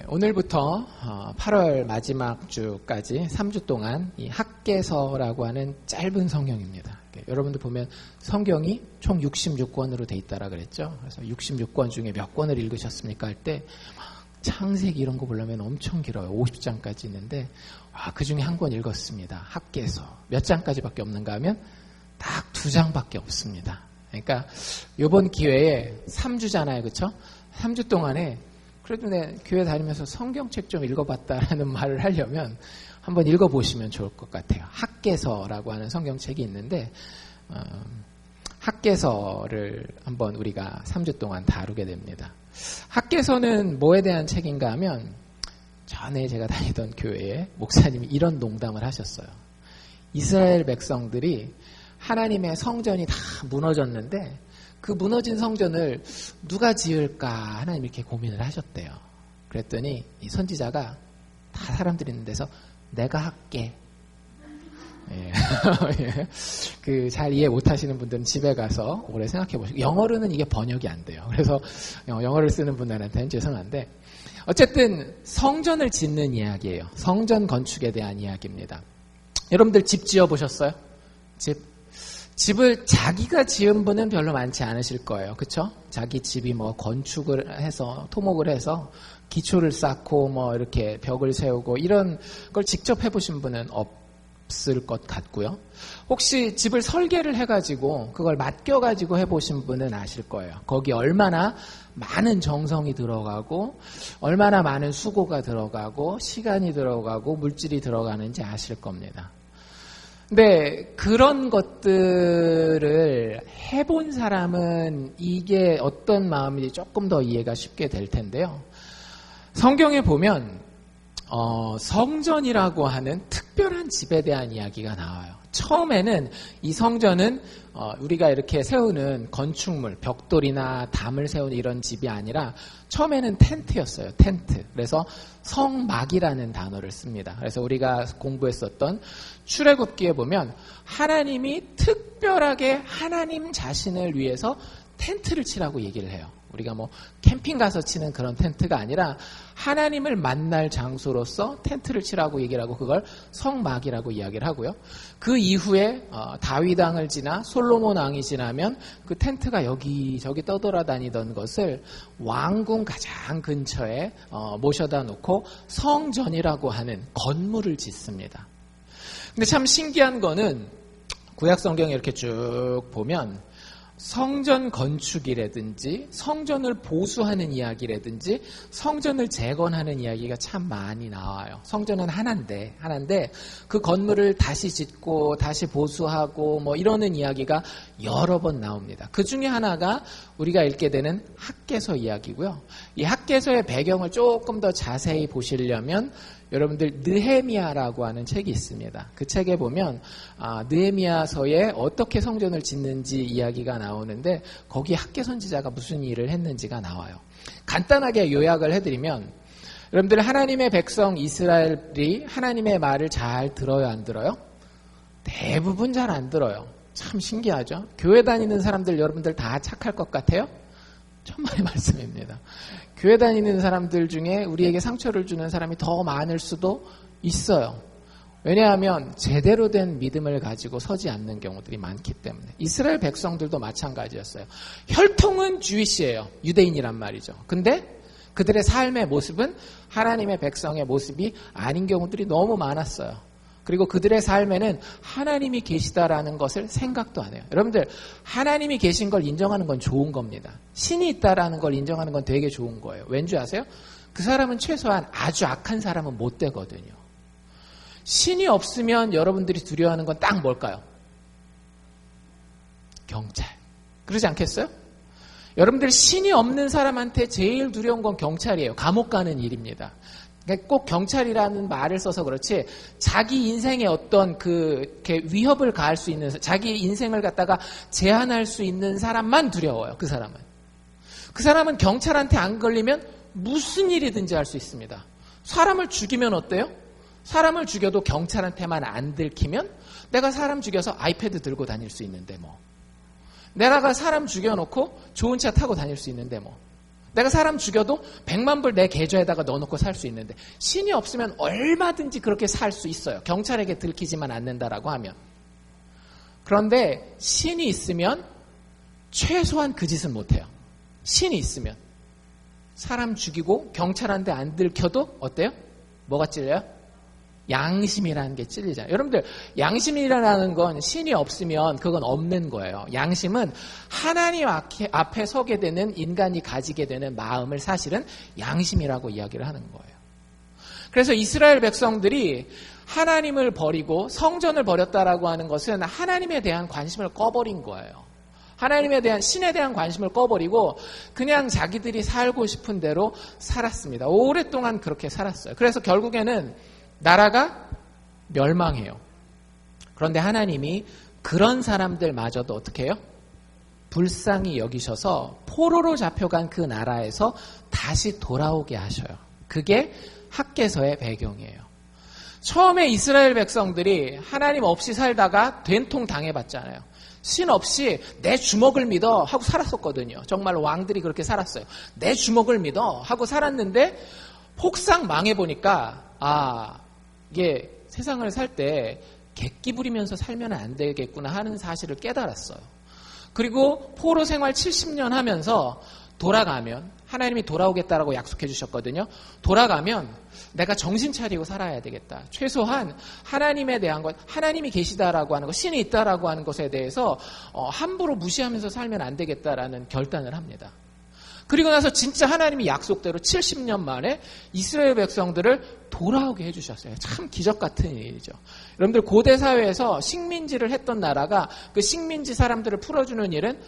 오늘부터 8월 마지막 주까지 3주 동안 이 학개서라고 하는 짧은 성경입니다. 여러분들 보면 성경이 총 66권으로 돼 있다라 그랬죠. 그래서 66권 중에 몇 권을 읽으셨습니까? 할 때 창세기 이런 거 보려면 엄청 길어요. 50장까지 있는데 그 중에 한 권 읽었습니다. 학개서. 몇 장까지밖에 없는가 하면 딱 2장밖에 없습니다. 그러니까 이번 기회에 3주잖아요. 그렇죠? 3주 동안에 그래도 내 교회 다니면서 성경책 좀 읽어봤다라는 말을 하려면 한번 읽어보시면 좋을 것 같아요. 학개서라고 하는 성경책이 있는데 학개서를 한번 우리가 3주 동안 다루게 됩니다. 학개서는 뭐에 대한 책인가 하면 전에 제가 다니던 교회에 목사님이 이런 농담을 하셨어요. 이스라엘 백성들이 하나님의 성전이 다 무너졌는데 그 무너진 성전을 누가 지을까 하나님 이렇게 고민을 하셨대요. 그랬더니 이 선지자가 다 사람들이 있는 데서 내가 할게. 그 잘 이해 못하시는 분들은 집에 가서 오래 생각해 보시고 영어로는 이게 번역이 안 돼요. 그래서 영어를 쓰는 분들한테는 죄송한데 어쨌든 성전을 짓는 이야기예요. 성전 건축에 대한 이야기입니다. 여러분들 집 지어 보셨어요? 집을 자기가 지은 분은 별로 많지 않으실 거예요. 그렇죠? 자기 집이 뭐 건축을 해서 토목을 해서 기초를 쌓고 뭐 이렇게 벽을 세우고 이런 걸 직접 해보신 분은 없을 것 같고요. 혹시 집을 설계를 해가지고 그걸 맡겨가지고 해보신 분은 아실 거예요. 거기 얼마나 많은 정성이 들어가고 얼마나 많은 수고가 들어가고 시간이 들어가고 물질이 들어가는지 아실 겁니다. 근데 그런 것들을 해본 사람은 이게 어떤 마음인지 조금 더 이해가 쉽게 될 텐데요. 성경에 보면 성전이라고 하는 특별한 집에 대한 이야기가 나와요. 처음에는 이 성전은 우리가 이렇게 세우는 건축물, 벽돌이나 담을 세우는 이런 집이 아니라 처음에는 텐트였어요. 텐트. 그래서 성막이라는 단어를 씁니다. 그래서 우리가 공부했었던 출애굽기에 보면 하나님이 특별하게 하나님 자신을 위해서 텐트를 치라고 얘기를 해요. 우리가 뭐 캠핑 가서 치는 그런 텐트가 아니라 하나님을 만날 장소로서 텐트를 치라고 얘기를 하고 그걸 성막이라고 이야기를 하고요. 그 이후에 다윗 왕을 지나 솔로몬 왕이 지나면 그 텐트가 여기저기 떠돌아다니던 것을 왕궁 가장 근처에 모셔다 놓고 성전이라고 하는 건물을 짓습니다. 근데 참 신기한 거는 구약 성경에 이렇게 쭉 보면 성전 건축이라든지 성전을 보수하는 이야기라든지 성전을 재건하는 이야기가 참 많이 나와요. 성전은 하나인데 그 건물을 다시 짓고 다시 보수하고 뭐 이러는 이야기가 여러 번 나옵니다. 그 중에 하나가 우리가 읽게 되는 학개서 이야기고요. 이 학개서의 배경을 조금 더 자세히 보시려면 여러분들 느헤미야라고 하는 책이 있습니다. 그 책에 보면 느헤미야서에 어떻게 성전을 짓는지 이야기가 나오는데 거기에 학개 선지자가 무슨 일을 했는지가 나와요. 간단하게 요약을 해드리면 여러분들 하나님의 백성 이스라엘이 하나님의 말을 잘 들어요, 안 들어요? 대부분 잘 안 들어요. 참 신기하죠? 교회 다니는 사람들 여러분들 다 착할 것 같아요? 천만의 말씀입니다. 교회 다니는 사람들 중에 우리에게 상처를 주는 사람이 더 많을 수도 있어요. 왜냐하면 제대로 된 믿음을 가지고 서지 않는 경우들이 많기 때문에. 이스라엘 백성들도 마찬가지였어요. 혈통은 주이시예요. 유대인이란 말이죠. 근데 그들의 삶의 모습은 하나님의 백성의 모습이 아닌 경우들이 너무 많았어요. 그리고 그들의 삶에는 하나님이 계시다라는 것을 생각도 안 해요. 여러분들 하나님이 계신 걸 인정하는 건 좋은 겁니다. 신이 있다라는 걸 인정하는 건 되게 좋은 거예요. 왠지 아세요? 그 사람은 최소한 아주 악한 사람은 못 되거든요. 신이 없으면 여러분들이 두려워하는 건 딱 뭘까요? 경찰. 그러지 않겠어요? 여러분들 신이 없는 사람한테 제일 두려운 건 경찰이에요. 감옥 가는 일입니다. 꼭 경찰이라는 말을 써서 그렇지 자기 인생에 어떤 이렇게 위협을 가할 수 있는 자기 인생을 갖다가 제한할 수 있는 사람만 두려워요. 그 사람은 경찰한테 안 걸리면 무슨 일이든지 할 수 있습니다. 사람을 죽이면 어때요? 사람을 죽여도 경찰한테만 안 들키면 내가 사람 죽여서 아이패드 들고 다닐 수 있는데 뭐 내가 사람 죽여놓고 좋은 차 타고 다닐 수 있는데 뭐 내가 사람 죽여도 100만 불 내 계좌에다가 넣어놓고 살 수 있는데 신이 없으면 얼마든지 그렇게 살 수 있어요. 경찰에게 들키지만 않는다라고 하면. 그런데 신이 있으면 최소한 그 짓은 못해요. 신이 있으면. 사람 죽이고 경찰한테 안 들켜도 어때요? 뭐가 찔려요? 양심이라는 게 찔리잖아요. 여러분들 양심이라는 건 신이 없으면 그건 없는 거예요. 양심은 하나님 앞에 서게 되는 인간이 가지게 되는 마음을 사실은 양심이라고 이야기를 하는 거예요. 그래서 이스라엘 백성들이 하나님을 버리고 성전을 버렸다라고 하는 것은 하나님에 대한 관심을 꺼버린 거예요. 하나님에 대한 신에 대한 관심을 꺼버리고 그냥 자기들이 살고 싶은 대로 살았습니다. 오랫동안 그렇게 살았어요. 그래서 결국에는 나라가 멸망해요. 그런데 하나님이 그런 사람들마저도 어떻게 해요? 불쌍히 여기셔서 포로로 잡혀간 그 나라에서 다시 돌아오게 하셔요. 그게 학개서의 배경이에요. 처음에 이스라엘 백성들이 하나님 없이 살다가 된통 당해봤잖아요. 신 없이 내 주먹을 믿어 하고 살았었거든요. 정말 왕들이 그렇게 살았어요. 내 주먹을 믿어 하고 살았는데 폭삭 망해보니까 이게 세상을 살 때 객기 부리면서 살면 안 되겠구나 하는 사실을 깨달았어요. 그리고 포로 생활 70년 하면서 돌아가면 하나님이 돌아오겠다라고 약속해 주셨거든요. 돌아가면 내가 정신 차리고 살아야 되겠다. 최소한 하나님에 대한 것, 하나님이 계시다라고 하는 것, 신이 있다라고 하는 것에 대해서 함부로 무시하면서 살면 안 되겠다라는 결단을 합니다. 그리고 나서 진짜 하나님이 약속대로 70년 만에 이스라엘 백성들을 돌아오게 해주셨어요. 참 기적 같은 일이죠. 여러분들 고대 사회에서 식민지를 했던 나라가 그 식민지 사람들을 풀어주는 일은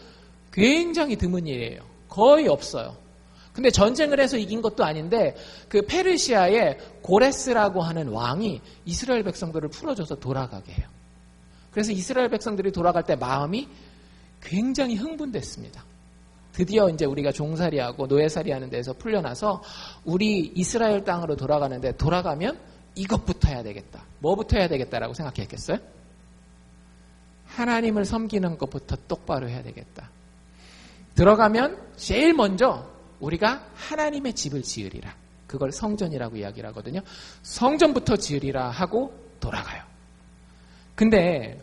굉장히 드문 일이에요. 거의 없어요. 근데 전쟁을 해서 이긴 것도 아닌데 그 페르시아의 고레스라고 하는 왕이 이스라엘 백성들을 풀어줘서 돌아가게 해요. 그래서 이스라엘 백성들이 돌아갈 때 마음이 굉장히 흥분됐습니다. 드디어 이제 우리가 종살이하고 노예살이 하는 데서 풀려나서 우리 이스라엘 땅으로 돌아가는데 돌아가면 이것부터 해야 되겠다. 뭐부터 해야 되겠다라고 생각했겠어요? 하나님을 섬기는 것부터 똑바로 해야 되겠다. 들어가면 제일 먼저 우리가 하나님의 집을 지으리라. 그걸 성전이라고 이야기를 하거든요. 성전부터 지으리라 하고 돌아가요. 근데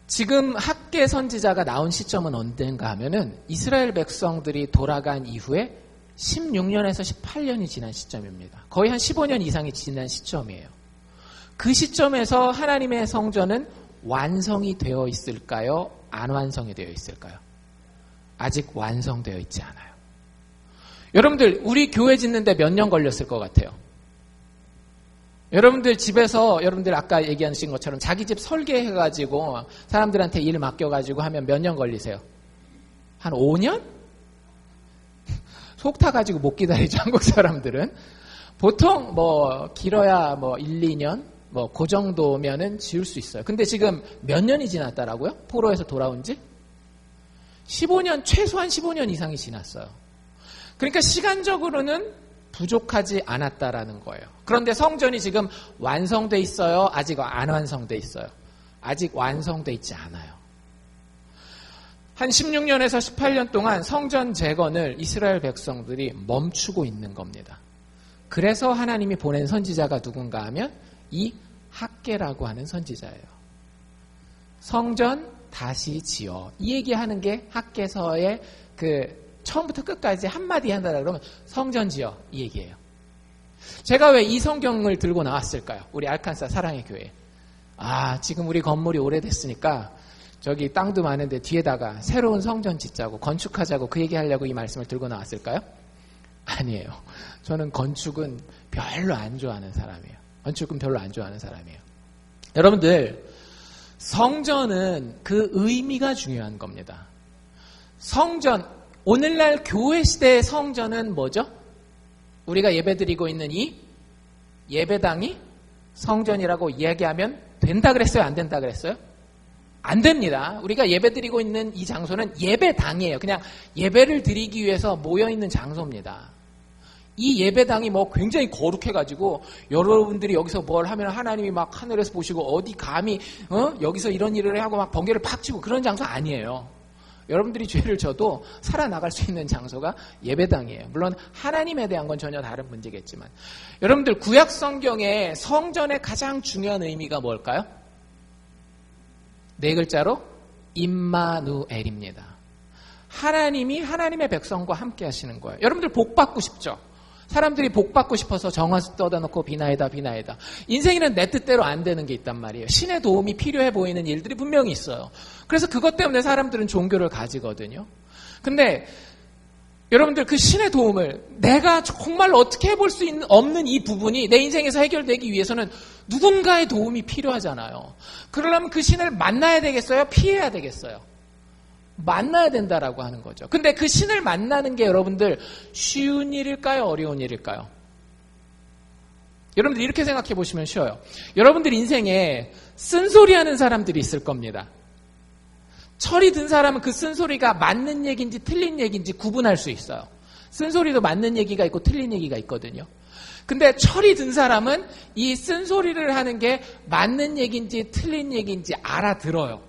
지금 학개 선지자가 나온 시점은 언젠가 하면은 이스라엘 백성들이 돌아간 이후에 16년에서 18년이 지난 시점입니다. 거의 한 15년 이상이 지난 시점이에요. 그 시점에서 하나님의 성전은 완성이 되어 있을까요? 안 완성이 되어 있을까요? 아직 완성되어 있지 않아요. 여러분들 우리 교회 짓는데 몇 년 걸렸을 것 같아요? 여러분들 집에서 여러분들 아까 얘기하신 것처럼 자기 집 설계해가지고 사람들한테 일 맡겨가지고 하면 몇 년 걸리세요? 한 5년? 속 타가지고 못 기다리죠. 한국 사람들은. 보통 길어야 1, 2년 그 정도면은 지을 수 있어요. 근데 지금 몇 년이 지났다라고요? 포로에서 돌아온 지? 15년, 최소한 15년 이상이 지났어요. 그러니까 시간적으로는 부족하지 않았다라는 거예요. 그런데 성전이 지금 완성돼 있어요? 아직 안 완성돼 있어요? 아직 완성돼 있지 않아요. 한 16년에서 18년 동안 성전 재건을 이스라엘 백성들이 멈추고 있는 겁니다. 그래서 하나님이 보낸 선지자가 누군가 하면 이 학개라고 하는 선지자예요. 성전 다시 지어. 이 얘기하는 게 학개서의 처음부터 끝까지 한마디 한다라 그러면 성전 지어. 이 얘기예요. 제가 왜 이 성경을 들고 나왔을까요? 우리 알칸사 사랑의 교회. 지금 우리 건물이 오래됐으니까 저기 땅도 많은데 뒤에다가 새로운 성전 짓자고 건축하자고 그 얘기하려고 이 말씀을 들고 나왔을까요? 아니에요. 저는 건축은 별로 안 좋아하는 사람이에요. 건축은 별로 안 좋아하는 사람이에요. 여러분들 성전은 그 의미가 중요한 겁니다. 성전, 오늘날 교회 시대의 성전은 뭐죠? 우리가 예배드리고 있는 이 예배당이 성전이라고 이야기하면 된다 그랬어요? 안 된다 그랬어요? 안 됩니다. 우리가 예배드리고 있는 이 장소는 예배당이에요. 그냥 예배를 드리기 위해서 모여있는 장소입니다. 이 예배당이 굉장히 거룩해가지고 여러분들이 여기서 뭘 하면 하나님이 막 하늘에서 보시고 어디 감히 여기서 이런 일을 하고 막 번개를 팍 치고 그런 장소 아니에요. 여러분들이 죄를 져도 살아나갈 수 있는 장소가 예배당이에요. 물론 하나님에 대한 건 전혀 다른 문제겠지만. 여러분들 구약 성경의 성전의 가장 중요한 의미가 뭘까요? 네 글자로 임마누엘입니다. 하나님이 하나님의 백성과 함께 하시는 거예요. 여러분들 복 받고 싶죠? 사람들이 복 받고 싶어서 정화수 떠다놓고 비나이다. 인생에는 내 뜻대로 안 되는 게 있단 말이에요. 신의 도움이 필요해 보이는 일들이 분명히 있어요. 그래서 그것 때문에 사람들은 종교를 가지거든요. 근데 여러분들 그 신의 도움을 내가 정말 어떻게 해볼 수 없는 이 부분이 내 인생에서 해결되기 위해서는 누군가의 도움이 필요하잖아요. 그러려면 그 신을 만나야 되겠어요? 피해야 되겠어요? 만나야 된다라고 하는 거죠. 근데 그 신을 만나는 게 여러분들 쉬운 일일까요? 어려운 일일까요? 여러분들 이렇게 생각해 보시면 쉬워요. 여러분들 인생에 쓴소리 하는 사람들이 있을 겁니다. 철이 든 사람은 그 쓴소리가 맞는 얘기인지 틀린 얘기인지 구분할 수 있어요. 쓴소리도 맞는 얘기가 있고 틀린 얘기가 있거든요. 근데 철이 든 사람은 이 쓴소리를 하는 게 맞는 얘기인지 틀린 얘기인지 알아들어요.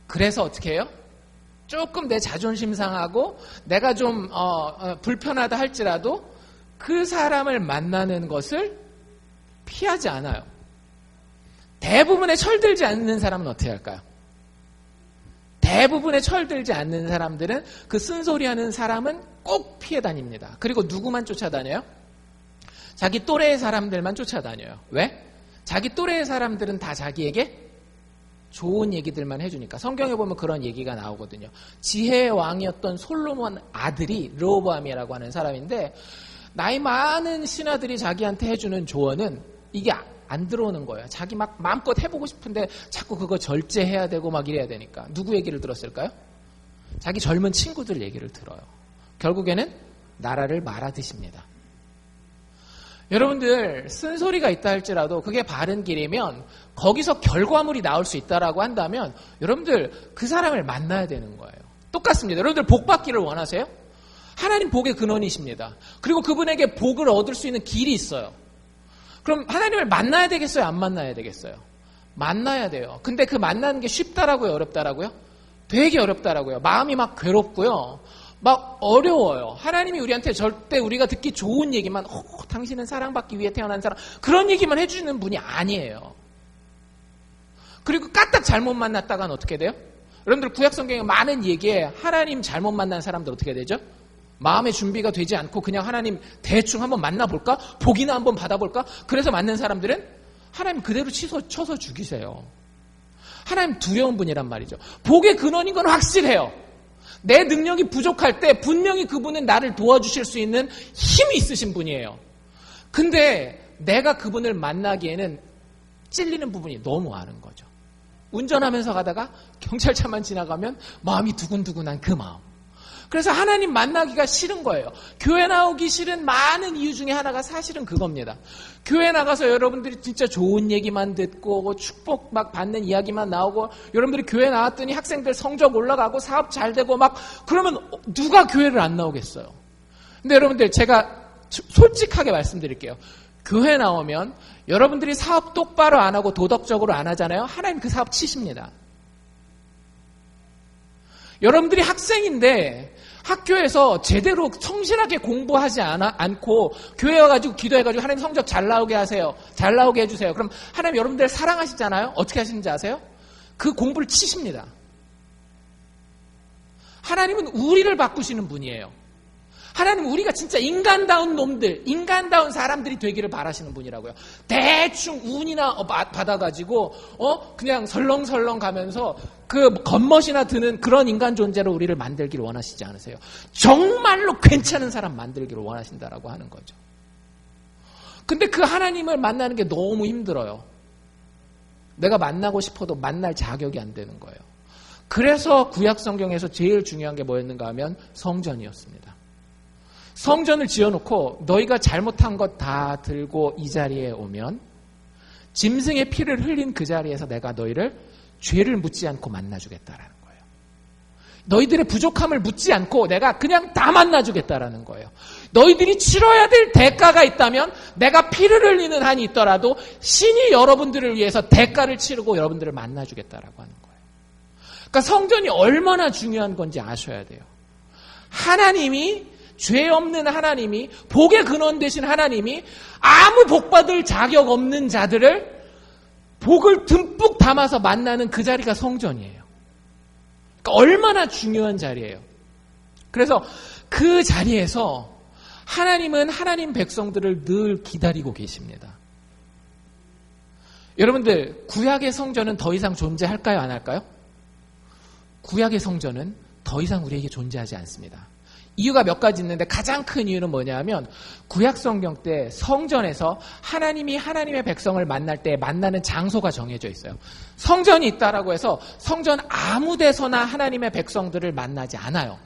그래서 어떻게 해요? 조금 내 자존심 상하고 내가 좀 불편하다 할지라도 그 사람을 만나는 것을 피하지 않아요. 대부분의 철들지 않는 사람은 어떻게 할까요? 대부분의 철들지 않는 사람들은 그 쓴소리하는 사람은 꼭 피해 다닙니다. 그리고 누구만 쫓아다녀요? 자기 또래의 사람들만 쫓아다녀요. 왜? 자기 또래의 사람들은 다 자기에게 좋은 얘기들만 해주니까. 성경에 보면 그런 얘기가 나오거든요. 지혜의 왕이었던 솔로몬 아들이 르호보암이라고 하는 사람인데 나이 많은 신하들이 자기한테 해주는 조언은 이게 안 들어오는 거예요. 자기 막 마음껏 해보고 싶은데 자꾸 그거 절제해야 되고 막 이래야 되니까. 누구 얘기를 들었을까요? 자기 젊은 친구들 얘기를 들어요. 결국에는 나라를 말아드십니다. 여러분들 쓴소리가 있다 할지라도 그게 바른 길이면 거기서 결과물이 나올 수 있다라고 한다면 여러분들 그 사람을 만나야 되는 거예요. 똑같습니다. 여러분들 복 받기를 원하세요? 하나님 복의 근원이십니다. 그리고 그분에게 복을 얻을 수 있는 길이 있어요. 그럼 하나님을 만나야 되겠어요? 안 만나야 되겠어요? 만나야 돼요. 근데 그 만나는 게 쉽다라고요? 어렵다라고요? 되게 어렵다라고요. 마음이 막 괴롭고요. 막 어려워요. 하나님이 우리한테 절대 우리가 듣기 좋은 얘기만 당신은 사랑받기 위해 태어난 사람 그런 얘기만 해주는 분이 아니에요. 그리고 까딱 잘못 만났다가는 어떻게 돼요? 여러분들 구약성경에 많은 얘기에 하나님 잘못 만난 사람들 어떻게 되죠? 마음의 준비가 되지 않고 그냥 하나님 대충 한번 만나볼까? 복이나 한번 받아볼까? 그래서 만난 사람들은 하나님 그대로 쳐서 죽이세요. 하나님 두려운 분이란 말이죠. 복의 근원인 건 확실해요. 내 능력이 부족할 때 분명히 그분은 나를 도와주실 수 있는 힘이 있으신 분이에요. 근데 내가 그분을 만나기에는 찔리는 부분이 너무 많은 거죠. 운전하면서 가다가 경찰차만 지나가면 마음이 두근두근한 그 마음. 그래서 하나님 만나기가 싫은 거예요. 교회 나오기 싫은 많은 이유 중에 하나가 사실은 그겁니다. 교회 나가서 여러분들이 진짜 좋은 얘기만 듣고 축복 막 받는 이야기만 나오고 여러분들이 교회 나왔더니 학생들 성적 올라가고 사업 잘 되고 막 그러면 누가 교회를 안 나오겠어요. 근데 여러분들 제가 솔직하게 말씀드릴게요. 교회 나오면 여러분들이 사업 똑바로 안 하고 도덕적으로 안 하잖아요. 하나님 그 사업 치십니다. 여러분들이 학생인데 학교에서 제대로 성실하게 공부하지 않고 교회 와가지고 기도해가지고 하나님 성적 잘 나오게 하세요. 잘 나오게 해주세요. 그럼 하나님 여러분들 사랑하시잖아요. 어떻게 하시는지 아세요? 그 공부를 치십니다. 하나님은 우리를 바꾸시는 분이에요. 하나님은 우리가 진짜 인간다운 놈들, 인간다운 사람들이 되기를 바라시는 분이라고요. 대충 운이나 받아가지고 그냥 설렁설렁 가면서 그 겉멋이나 드는 그런 인간 존재로 우리를 만들기를 원하시지 않으세요. 정말로 괜찮은 사람 만들기를 원하신다라고 하는 거죠. 근데 그 하나님을 만나는 게 너무 힘들어요. 내가 만나고 싶어도 만날 자격이 안 되는 거예요. 그래서 구약 성경에서 제일 중요한 게 뭐였는가 하면 성전이었습니다. 성전을 지어놓고 너희가 잘못한 것 다 들고 이 자리에 오면 짐승의 피를 흘린 그 자리에서 내가 너희를 죄를 묻지 않고 만나주겠다라는 거예요. 너희들의 부족함을 묻지 않고 내가 그냥 다 만나주겠다라는 거예요. 너희들이 치러야 될 대가가 있다면 내가 피를 흘리는 한이 있더라도 신이 여러분들을 위해서 대가를 치르고 여러분들을 만나주겠다라고 하는 거예요. 그러니까 성전이 얼마나 중요한 건지 아셔야 돼요. 하나님이, 죄 없는 하나님이, 복의 근원 되신 하나님이 아무 복받을 자격 없는 자들을 복을 듬뿍 담아서 만나는 그 자리가 성전이에요. 그러니까 얼마나 중요한 자리예요. 그래서 그 자리에서 하나님은 하나님 백성들을 늘 기다리고 계십니다. 여러분들, 구약의 성전은 더 이상 존재할까요? 안 할까요? 구약의 성전은 더 이상 우리에게 존재하지 않습니다. 이유가 몇 가지 있는데 가장 큰 이유는 뭐냐면 구약 성경 때 성전에서 하나님이 하나님의 백성을 만날 때 만나는 장소가 정해져 있어요. 성전이 있다라고 해서 성전 아무 데서나 하나님의 백성들을 만나지 않아요.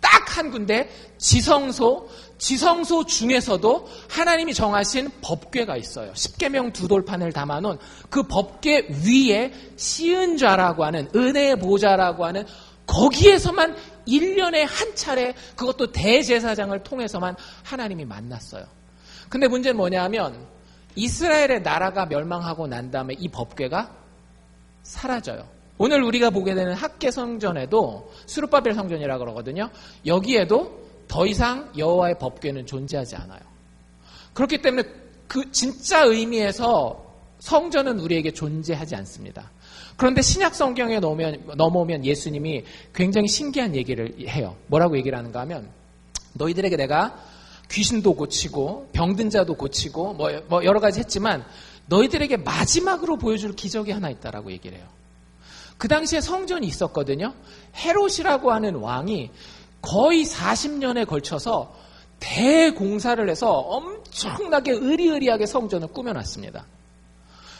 딱 한 군데 지성소 중에서도 하나님이 정하신 법궤가 있어요. 십계명 두 돌판을 담아놓은 그 법궤 위에 시은좌라고 하는 은혜의 보좌라고 하는 거기에서만 1년에 한 차례, 그것도 대제사장을 통해서만 하나님이 만났어요. 근데 문제는 뭐냐 하면 이스라엘의 나라가 멸망하고 난 다음에 이 법궤가 사라져요. 오늘 우리가 보게 되는 학계 성전에도 스룹바벨 성전이라고 그러거든요. 여기에도 더 이상 여호와의 법궤는 존재하지 않아요. 그렇기 때문에 그 진짜 의미에서 성전은 우리에게 존재하지 않습니다. 그런데 신약 성경에 넘어오면 예수님이 굉장히 신기한 얘기를 해요. 뭐라고 얘기를 하는가 하면 너희들에게 내가 귀신도 고치고 병든 자도 고치고 뭐 여러 가지 했지만 너희들에게 마지막으로 보여줄 기적이 하나 있다라고 얘기를 해요. 그 당시에 성전이 있었거든요. 헤롯이라고 하는 왕이 거의 40년에 걸쳐서 대공사를 해서 엄청나게 의리의리하게 성전을 꾸며놨습니다.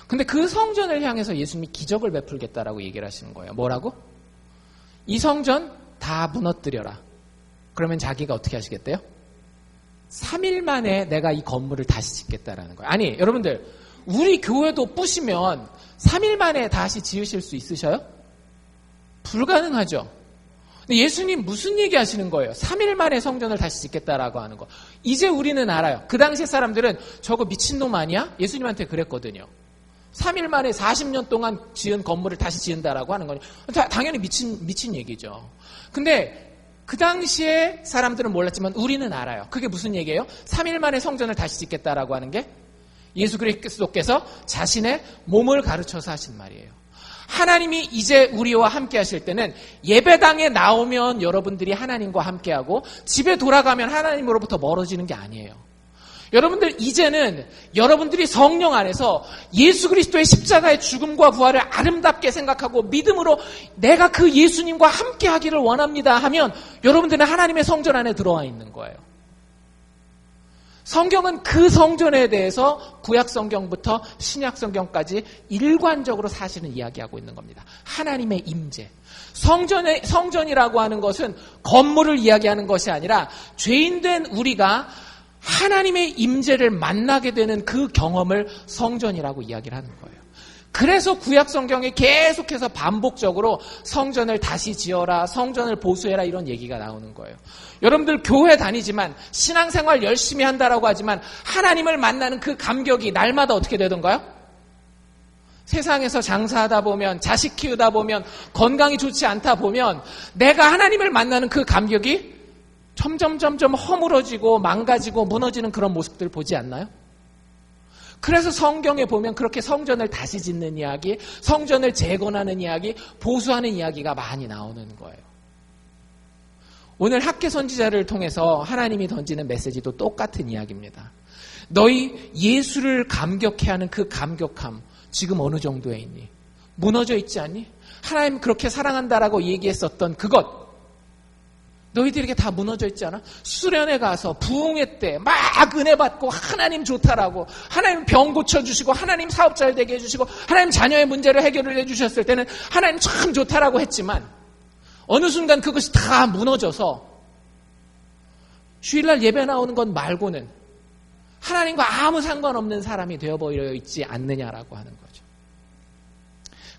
근데 그 성전을 향해서 예수님이 기적을 베풀겠다라고 얘기를 하시는 거예요. 뭐라고? 이 성전 다 무너뜨려라. 그러면 자기가 어떻게 하시겠대요? 3일 만에 내가 이 건물을 다시 짓겠다라는 거예요. 아니, 여러분들, 우리 교회도 부시면 3일 만에 다시 지으실 수 있으셔요? 불가능하죠. 근데 예수님 무슨 얘기 하시는 거예요? 3일 만에 성전을 다시 짓겠다라고 하는 거. 이제 우리는 알아요. 그 당시 사람들은 저거 미친놈 아니야? 예수님한테 그랬거든요. 3일 만에 40년 동안 지은 건물을 다시 지은다라고 하는 거니 당연히 미친 얘기죠. 근데 그 당시에 사람들은 몰랐지만 우리는 알아요. 그게 무슨 얘기예요? 3일 만에 성전을 다시 짓겠다라고 하는 게 예수 그리스도께서 자신의 몸을 가르쳐서 하신 말이에요. 하나님이 이제 우리와 함께 하실 때는 예배당에 나오면 여러분들이 하나님과 함께하고 집에 돌아가면 하나님으로부터 멀어지는 게 아니에요. 여러분들 이제는 여러분들이 성령 안에서 예수 그리스도의 십자가의 죽음과 부활을 아름답게 생각하고 믿음으로 내가 그 예수님과 함께 하기를 원합니다 하면 여러분들은 하나님의 성전 안에 들어와 있는 거예요. 성경은 그 성전에 대해서 구약 성경부터 신약 성경까지 일관적으로 사실은 이야기하고 있는 겁니다. 하나님의 임재. 성전이라고 하는 것은 건물을 이야기하는 것이 아니라 죄인된 우리가 하나님의 임재를 만나게 되는 그 경험을 성전이라고 이야기를 하는 거예요. 그래서 구약 성경에 계속해서 반복적으로 성전을 다시 지어라, 성전을 보수해라 이런 얘기가 나오는 거예요. 여러분들 교회 다니지만 신앙생활 열심히 한다라고 하지만 하나님을 만나는 그 감격이 날마다 어떻게 되던가요? 세상에서 장사하다 보면, 자식 키우다 보면, 건강이 좋지 않다 보면 내가 하나님을 만나는 그 감격이 점점 허물어지고 망가지고 무너지는 그런 모습들 보지 않나요? 그래서 성경에 보면 그렇게 성전을 다시 짓는 이야기, 성전을 재건하는 이야기, 보수하는 이야기가 많이 나오는 거예요. 오늘 학계 선지자를 통해서 하나님이 던지는 메시지도 똑같은 이야기입니다. 너희 예수를 감격해하는 그 감격함 지금 어느 정도에 있니? 무너져 있지 않니? 하나님 그렇게 사랑한다라고 얘기했었던 그것 너희들에게 다 무너져 있지 않아? 수련회 가서 부흥회 때 막 은혜 받고 하나님 좋다라고 하나님 병 고쳐주시고 하나님 사업 잘 되게 해주시고 하나님 자녀의 문제를 해결을 해주셨을 때는 하나님 참 좋다라고 했지만 어느 순간 그것이 다 무너져서 주일날 예배 나오는 것 말고는 하나님과 아무 상관없는 사람이 되어버려 있지 않느냐라고 하는 거죠.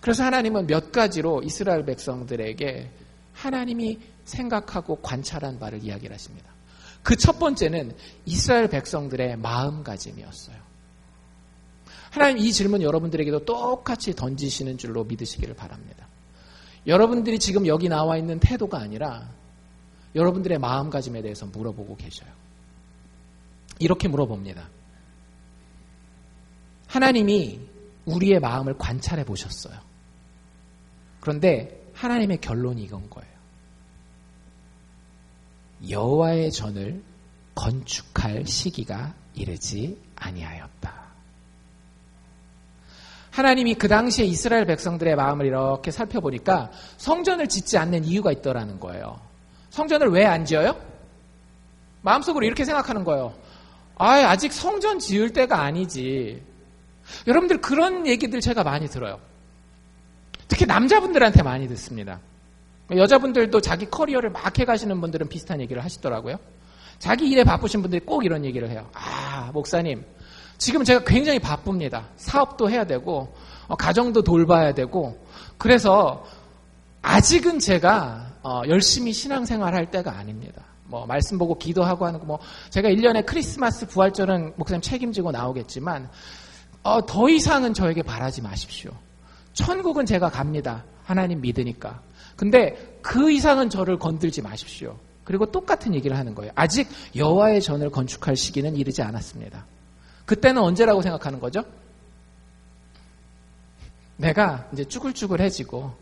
그래서 하나님은 몇 가지로 이스라엘 백성들에게 하나님이 생각하고 관찰한 바를 이야기를 하십니다. 그 첫 번째는 이스라엘 백성들의 마음가짐이었어요. 하나님 이 질문 여러분들에게도 똑같이 던지시는 줄로 믿으시기를 바랍니다. 여러분들이 지금 여기 나와 있는 태도가 아니라 여러분들의 마음가짐에 대해서 물어보고 계셔요. 이렇게 물어봅니다. 하나님이 우리의 마음을 관찰해 보셨어요. 그런데 하나님의 결론이 이건 거예요. 여호와의 전을 건축할 시기가 이르지 아니하였다. 하나님이 그 당시에 이스라엘 백성들의 마음을 이렇게 살펴보니까 성전을 짓지 않는 이유가 있더라는 거예요. 성전을 왜 안 지어요? 마음속으로 이렇게 생각하는 거예요. 아직 성전 지을 때가 아니지. 여러분들 그런 얘기들 제가 많이 들어요. 특히 남자분들한테 많이 듣습니다. 여자분들도 자기 커리어를 막 해가시는 분들은 비슷한 얘기를 하시더라고요. 자기 일에 바쁘신 분들이 꼭 이런 얘기를 해요. 목사님, 지금 제가 굉장히 바쁩니다. 사업도 해야 되고 가정도 돌봐야 되고 그래서 아직은 제가 열심히 신앙생활 할 때가 아닙니다. 말씀 보고 기도하고 하는 거 제가 1년에 크리스마스 부활절은 목사님 책임지고 나오겠지만 더 이상은 저에게 바라지 마십시오. 천국은 제가 갑니다. 하나님 믿으니까. 근데 그 이상은 저를 건들지 마십시오. 그리고 똑같은 얘기를 하는 거예요. 아직 여호와의 전을 건축할 시기는 이르지 않았습니다. 그때는 언제라고 생각하는 거죠? 내가 이제 쭈글쭈글해지고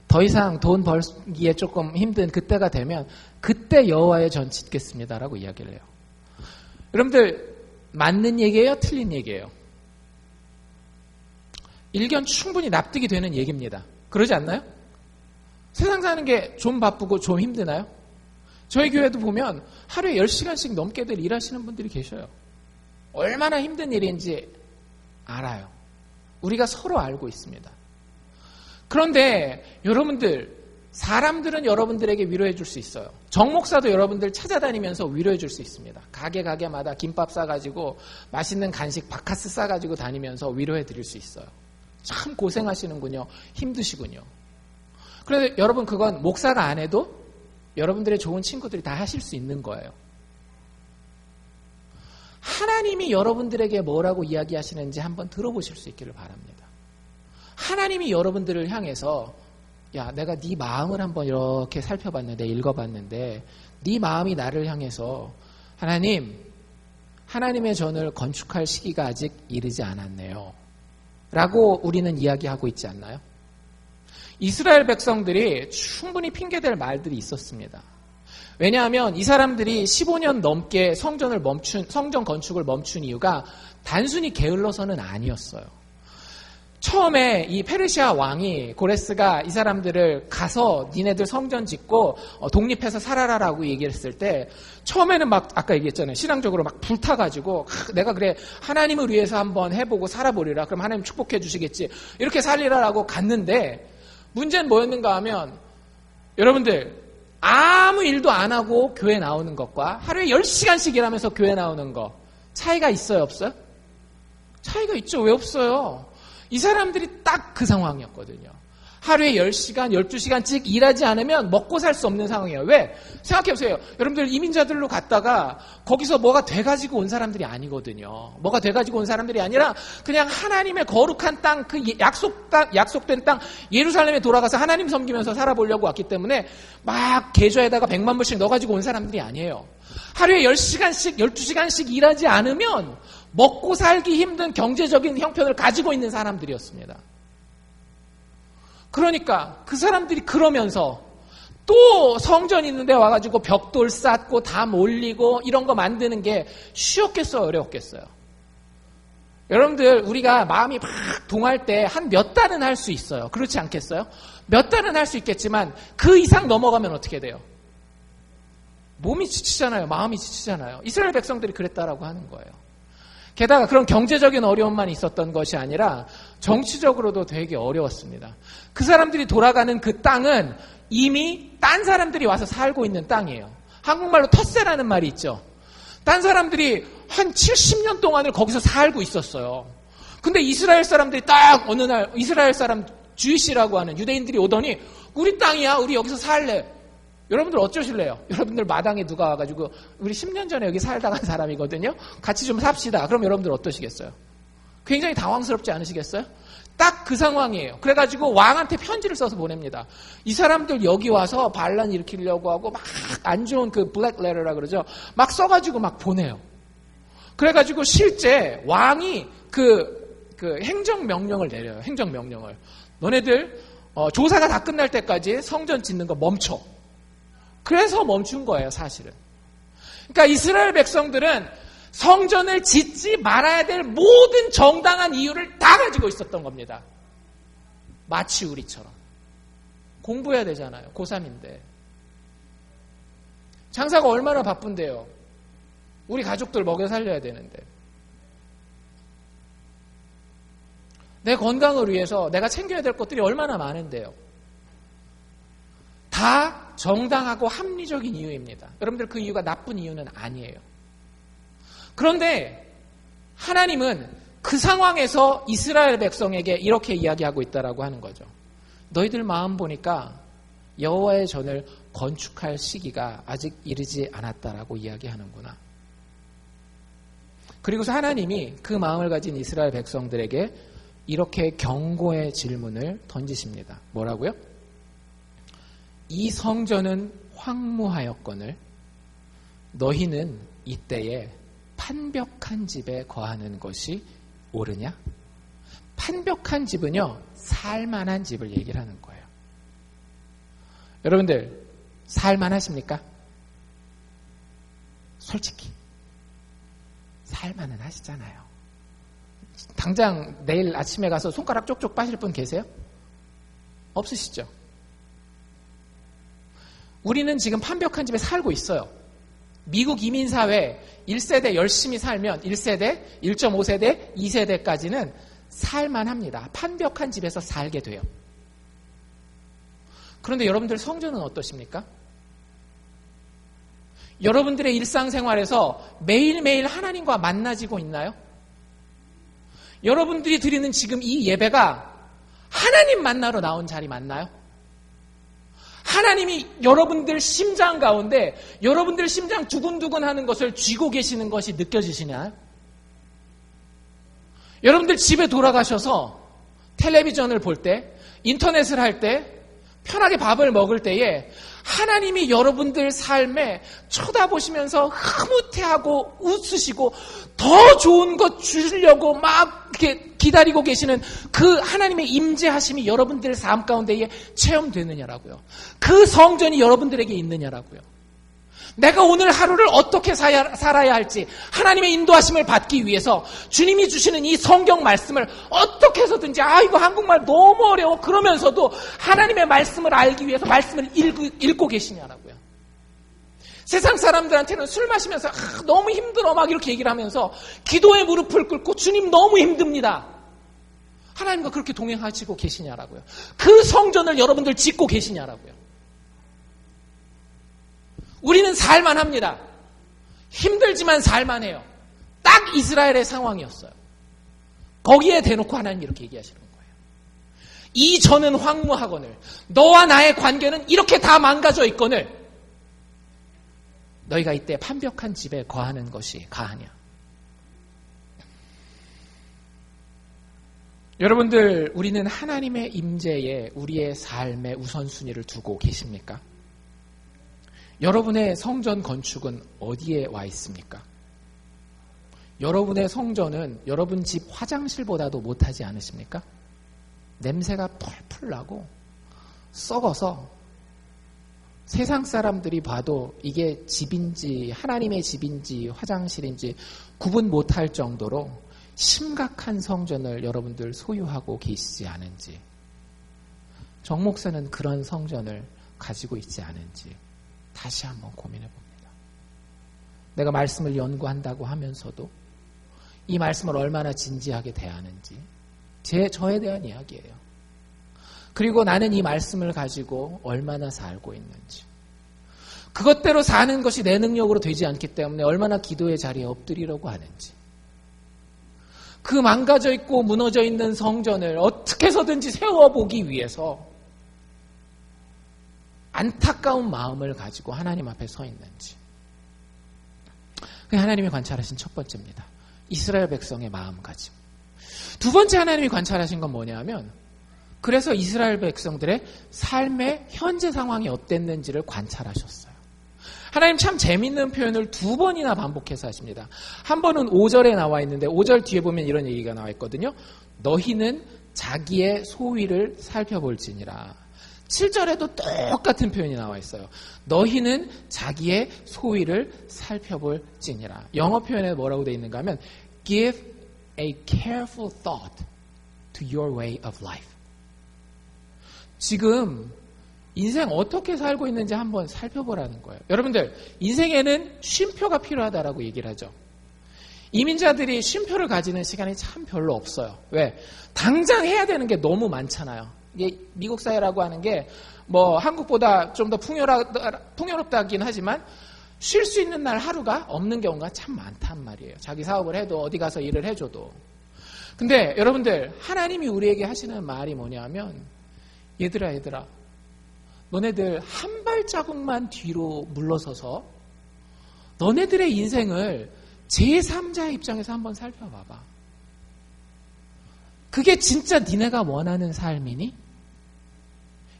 더 이상 돈 벌기에 조금 힘든 그때가 되면 그때 여호와의 전 짓겠습니다라고 이야기를 해요. 여러분들 맞는 얘기예요? 틀린 얘기예요? 일견 충분히 납득이 되는 얘기입니다. 그러지 않나요? 세상 사는 게 좀 바쁘고 좀 힘드나요? 저희 교회도 보면 하루에 10시간씩 넘게들 일하시는 분들이 계셔요. 얼마나 힘든 일인지 알아요. 우리가 서로 알고 있습니다. 그런데 여러분들, 사람들은 여러분들에게 위로해 줄 수 있어요. 정 목사도 여러분들 찾아다니면서 위로해 줄 수 있습니다. 가게마다 김밥 싸가지고 맛있는 간식 바카스 싸가지고 다니면서 위로해 드릴 수 있어요. 참 고생하시는군요. 힘드시군요. 그런데 여러분 그건 목사가 안 해도 여러분들의 좋은 친구들이 다 하실 수 있는 거예요. 하나님이 여러분들에게 뭐라고 이야기하시는지 한번 들어보실 수 있기를 바랍니다. 하나님이 여러분들을 향해서 내가 네 마음을 한번 이렇게 살펴봤는데 읽어봤는데 네 마음이 나를 향해서 하나님의 전을 건축할 시기가 아직 이르지 않았네요. 라고 우리는 이야기하고 있지 않나요? 이스라엘 백성들이 충분히 핑계댈 말들이 있었습니다. 왜냐하면 이 사람들이 15년 넘게 성전 건축을 멈춘 이유가 단순히 게을러서는 아니었어요. 처음에 이 페르시아 왕이 고레스가 이 사람들을 가서 니네들 성전 짓고 독립해서 살아라라고 얘기를 했을 때 처음에는 막 아까 얘기했잖아요. 신앙적으로 막 불타가지고 내가 그래 하나님을 위해서 한번 해보고 살아보리라. 그럼 하나님 축복해 주시겠지. 이렇게 살리라라고 갔는데 문제는 뭐였는가 하면 여러분들 아무 일도 안 하고 교회 나오는 것과 하루에 10시간씩 일하면서 교회 나오는 거 차이가 있어요? 없어요? 차이가 있죠. 왜 없어요? 이 사람들이 딱 그 상황이었거든요. 하루에 10시간, 12시간씩 일하지 않으면 먹고 살 수 없는 상황이에요. 왜? 생각해보세요. 여러분들 이민자들로 갔다가 거기서 뭐가 돼가지고 온 사람들이 아니거든요. 뭐가 돼가지고 온 사람들이 아니라 그냥 하나님의 거룩한 땅, 그 약속된 땅 예루살렘에 돌아가서 하나님 섬기면서 살아보려고 왔기 때문에 막 계좌에다가 100만 불씩 넣어가지고 온 사람들이 아니에요. 하루에 10시간씩, 12시간씩 일하지 않으면 먹고 살기 힘든 경제적인 형편을 가지고 있는 사람들이었습니다. 그러니까 그 사람들이 그러면서 또 성전 있는 데 와가지고 벽돌 쌓고 담 올리고 이런 거 만드는 게 쉬웠겠어요? 어려웠겠어요? 여러분들 우리가 마음이 막 동할 때 한 몇 달은 할 수 있어요. 그렇지 않겠어요? 몇 달은 할 수 있겠지만 그 이상 넘어가면 어떻게 돼요? 몸이 지치잖아요. 마음이 지치잖아요. 이스라엘 백성들이 그랬다라고 하는 거예요. 게다가 그런 경제적인 어려움만 있었던 것이 아니라 정치적으로도 되게 어려웠습니다. 그 사람들이 돌아가는 그 땅은 이미 딴 사람들이 와서 살고 있는 땅이에요. 한국말로 텃세라는 말이 있죠. 딴 사람들이 한 70년 동안을 거기서 살고 있었어요. 근데 이스라엘 사람들이 딱 어느 날 이스라엘 사람 주이시라고 하는 유대인들이 오더니 우리 땅이야. 우리 여기서 살래. 여러분들 어쩌실래요? 여러분들 마당에 누가 와가지고 우리 10년 전에 여기 살다 간 사람이거든요. 같이 좀 삽시다. 그럼 여러분들 어떠시겠어요? 굉장히 당황스럽지 않으시겠어요? 딱 그 상황이에요. 그래가지고 왕한테 편지를 써서 보냅니다. 이 사람들 여기 와서 반란 일으키려고 하고 막 안 좋은 그 블랙 레터라 그러죠. 막 써가지고 막 보내요. 그래가지고 실제 왕이 그 행정명령을 내려요. 행정명령을. 너네들 조사가 다 끝날 때까지 성전 짓는 거 멈춰. 그래서 멈춘 거예요, 사실은. 그러니까 이스라엘 백성들은 성전을 짓지 말아야 될 모든 정당한 이유를 다 가지고 있었던 겁니다. 마치 우리처럼. 공부해야 되잖아요. 고3인데. 장사가 얼마나 바쁜데요. 우리 가족들 먹여 살려야 되는데. 내 건강을 위해서 내가 챙겨야 될 것들이 얼마나 많은데요. 다 정당하고 합리적인 이유입니다. 여러분들 그 이유가 나쁜 이유는 아니에요. 그런데 하나님은 그 상황에서 이스라엘 백성에게 이렇게 이야기하고 있다라고 하는 거죠. 너희들 마음 보니까 여호와의 전을 건축할 시기가 아직 이르지 않았다라고 이야기하는구나. 그리고서 하나님이 그 마음을 가진 이스라엘 백성들에게 이렇게 경고의 질문을 던지십니다. 뭐라고요? 이 성전은 황무하였거늘 너희는 이때에 판벽한 집에 거하는 것이 옳으냐? 판벽한 집은요, 살만한 집을 얘기를 하는 거예요. 여러분들 살만하십니까? 솔직히 살만은 하시잖아요. 당장 내일 아침에 가서 손가락 쪽쪽 빠실 분 계세요? 없으시죠? 우리는 지금 판벽한 집에 살고 있어요. 미국 이민사회 1세대 열심히 살면 1세대, 1.5세대, 2세대까지는 살만합니다. 판벽한 집에서 살게 돼요. 그런데 여러분들 성전은 어떠십니까? 여러분들의 일상생활에서 매일매일 하나님과 만나지고 있나요? 여러분들이 드리는 지금 이 예배가 하나님 만나러 나온 자리 맞나요? 하나님이 여러분들 심장 가운데 여러분들 심장 두근두근 하는 것을 쥐고 계시는 것이 느껴지시나요? 여러분들 집에 돌아가셔서 텔레비전을 볼 때, 인터넷을 할 때, 편하게 밥을 먹을 때에 하나님이 여러분들 삶에 쳐다보시면서 흐뭇해하고 웃으시고 더 좋은 것 주시려고 막 이렇게 기다리고 계시는 그 하나님의 임재하심이 여러분들 삶 가운데에 체험되느냐라고요. 그 성전이 여러분들에게 있느냐라고요. 내가 오늘 하루를 어떻게 살아야 할지 하나님의 인도하심을 받기 위해서 주님이 주시는 이 성경 말씀을 어떻게 해서든지 이거 한국말 너무 어려워 그러면서도 하나님의 말씀을 알기 위해서 말씀을 읽고 계시냐라고요. 세상 사람들한테는 술 마시면서 너무 힘들어 막 이렇게 얘기를 하면서 기도에 무릎을 꿇고 주님 너무 힘듭니다. 하나님과 그렇게 동행하시고 계시냐라고요. 그 성전을 여러분들 짓고 계시냐라고요. 우리는 살만합니다. 힘들지만 살만해요. 딱 이스라엘의 상황이었어요. 거기에 대놓고 하나님 이렇게 얘기하시는 거예요. 이 전은 황무하거늘 너와 나의 관계는 이렇게 다 망가져 있거늘 너희가 이때 판벽한 집에 거하는 것이 가하냐. 여러분들 우리는 하나님의 임재에 우리의 삶의 우선순위를 두고 계십니까? 여러분의 성전 건축은 어디에 와 있습니까? 여러분의 성전은 여러분 집 화장실보다도 못하지 않으십니까? 냄새가 펄펄 나고 썩어서 세상 사람들이 봐도 이게 집인지 하나님의 집인지 화장실인지 구분 못할 정도로 심각한 성전을 여러분들 소유하고 계시지 않은지, 정 목사는 그런 성전을 가지고 있지 않은지 다시 한번 고민해 봅니다. 내가 말씀을 연구한다고 하면서도 이 말씀을 얼마나 진지하게 대하는지 저에 대한 이야기예요. 그리고 나는 이 말씀을 가지고 얼마나 살고 있는지, 그것대로 사는 것이 내 능력으로 되지 않기 때문에 얼마나 기도의 자리에 엎드리려고 하는지, 그 망가져 있고 무너져 있는 성전을 어떻게 해서든지 세워보기 위해서 안타까운 마음을 가지고 하나님 앞에 서 있는지, 그게 하나님이 관찰하신 첫 번째입니다. 이스라엘 백성의 마음가짐. 두 번째 하나님이 관찰하신 건 뭐냐면 그래서 이스라엘 백성들의 삶의 현재 상황이 어땠는지를 관찰하셨어요. 하나님 참 재밌는 표현을 두 번이나 반복해서 하십니다. 한 번은 5절에 나와 있는데 5절 뒤에 보면 이런 얘기가 나와 있거든요. 너희는 자기의 소위를 살펴볼지니라. 7절에도 똑같은 표현이 나와 있어요. 너희는 자기의 소위를 살펴볼지니라. 영어 표현에 뭐라고 되어 있는가 하면 Give a careful thought to your way of life. 지금 인생 어떻게 살고 있는지 한번 살펴보라는 거예요. 여러분들 인생에는 쉼표가 필요하다라고 얘기를 하죠. 이민자들이 쉼표를 가지는 시간이 참 별로 없어요. 왜? 당장 해야 되는 게 너무 많잖아요. 이게 미국 사회라고 하는 게 뭐 한국보다 좀 더 풍요롭다긴 하지만 쉴 수 있는 날 하루가 없는 경우가 참 많단 말이에요. 자기 사업을 해도 어디 가서 일을 해줘도. 근데 여러분들 하나님이 우리에게 하시는 말이 뭐냐면 얘들아 너네들 한 발자국만 뒤로 물러서서 너네들의 인생을 제3자의 입장에서 한번 살펴봐봐. 그게 진짜 니네가 원하는 삶이니?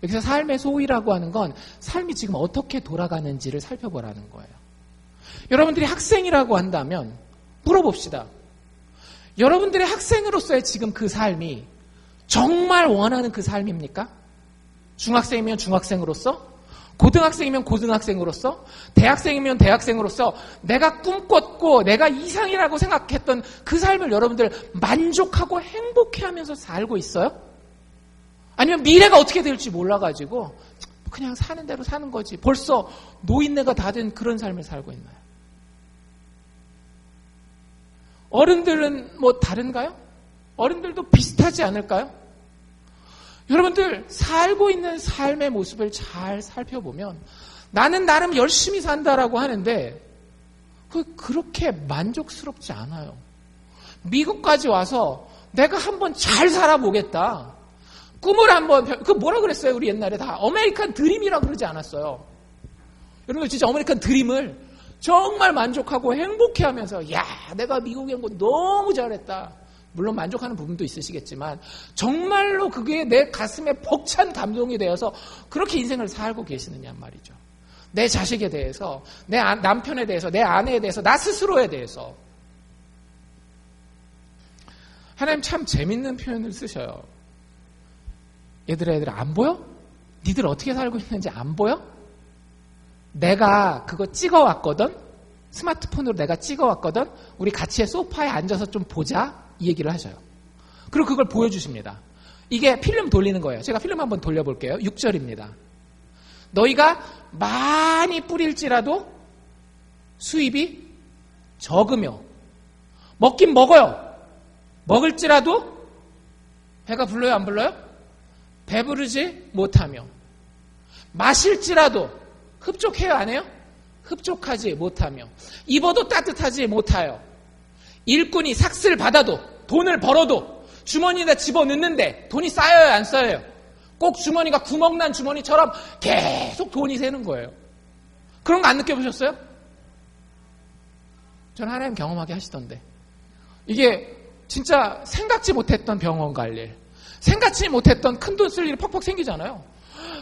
여기서 삶의 소위라고 하는 건 삶이 지금 어떻게 돌아가는지를 살펴보라는 거예요. 여러분들이 학생이라고 한다면 물어봅시다. 여러분들의 학생으로서의 지금 그 삶이 정말 원하는 그 삶입니까? 중학생이면 중학생으로서, 고등학생이면 고등학생으로서, 대학생이면 대학생으로서 내가 꿈꿨고 내가 이상이라고 생각했던 그 삶을 여러분들 만족하고 행복해하면서 살고 있어요? 아니면 미래가 어떻게 될지 몰라가지고 그냥 사는 대로 사는 거지. 벌써 노인네가 다 된 그런 삶을 살고 있나요? 어른들은 뭐 다른가요? 어른들도 비슷하지 않을까요? 여러분들 살고 있는 삶의 모습을 잘 살펴보면 나는 나름 열심히 산다라고 하는데 그렇게 만족스럽지 않아요. 미국까지 와서 내가 한번 잘 살아보겠다. 꿈을 한번 그 뭐라 그랬어요? 우리 옛날에 다 아메리칸 드림이라고 그러지 않았어요. 여러분들 진짜 아메리칸 드림을 정말 만족하고 행복해하면서 야 내가 미국에 온 거 너무 잘했다. 물론 만족하는 부분도 있으시겠지만 정말로 그게 내 가슴에 벅찬 감동이 되어서 그렇게 인생을 살고 계시느냐 말이죠. 내 자식에 대해서, 내 남편에 대해서, 내 아내에 대해서, 나 스스로에 대해서. 하나님 참 재밌는 표현을 쓰셔요. 얘들아 안 보여? 니들 어떻게 살고 있는지 안 보여? 내가 그거 찍어왔거든? 스마트폰으로 내가 찍어왔거든? 우리 같이 소파에 앉아서 좀 보자? 이 얘기를 하셔요. 그리고 그걸 보여주십니다. 이게 필름 돌리는 거예요. 제가 필름 한번 돌려볼게요. 6절입니다. 너희가 많이 뿌릴지라도 수입이 적으며 먹긴 먹어요. 먹을지라도 배가 불러요? 안 불러요? 배부르지 못하며 마실지라도 흡족해요? 안 해요? 흡족하지 못하며 입어도 따뜻하지 못하여 일꾼이 삭슬 받아도 돈을 벌어도 주머니에다 집어넣는데 돈이 쌓여요? 안 쌓여요? 꼭 주머니가 구멍난 주머니처럼 계속 돈이 새는 거예요. 그런 거 안 느껴보셨어요? 저는 하나님 경험하게 하시던데 이게 진짜 생각지 못했던 병원 갈 일, 생각지 못했던 큰돈 쓸 일이 퍽퍽 생기잖아요.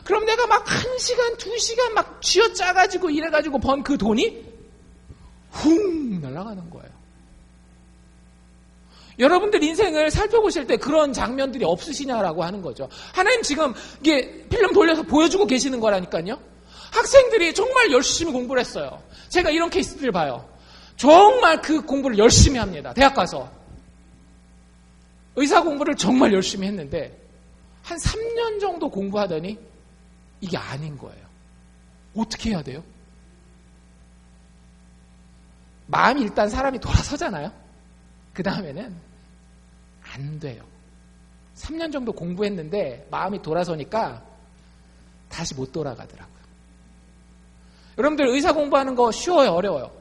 그럼 내가 막 1시간, 2시간 막 쥐어짜가지고 일해가지고 번 그 돈이 훅 날아가는 거예요. 여러분들 인생을 살펴보실 때 그런 장면들이 없으시냐라고 하는 거죠. 하나님 지금 이게 필름 돌려서 보여주고 계시는 거라니까요. 학생들이 정말 열심히 공부를 했어요. 제가 이런 케이스들을 봐요. 정말 그 공부를 열심히 합니다. 대학 가서. 의사 공부를 정말 열심히 했는데 한 3년 정도 공부하더니 이게 아닌 거예요. 어떻게 해야 돼요? 마음이 일단 사람이 돌아서잖아요. 그 다음에는 안 돼요. 3년 정도 공부했는데 마음이 돌아서니까 다시 못 돌아가더라고요. 여러분들 의사 공부하는 거 쉬워요? 어려워요?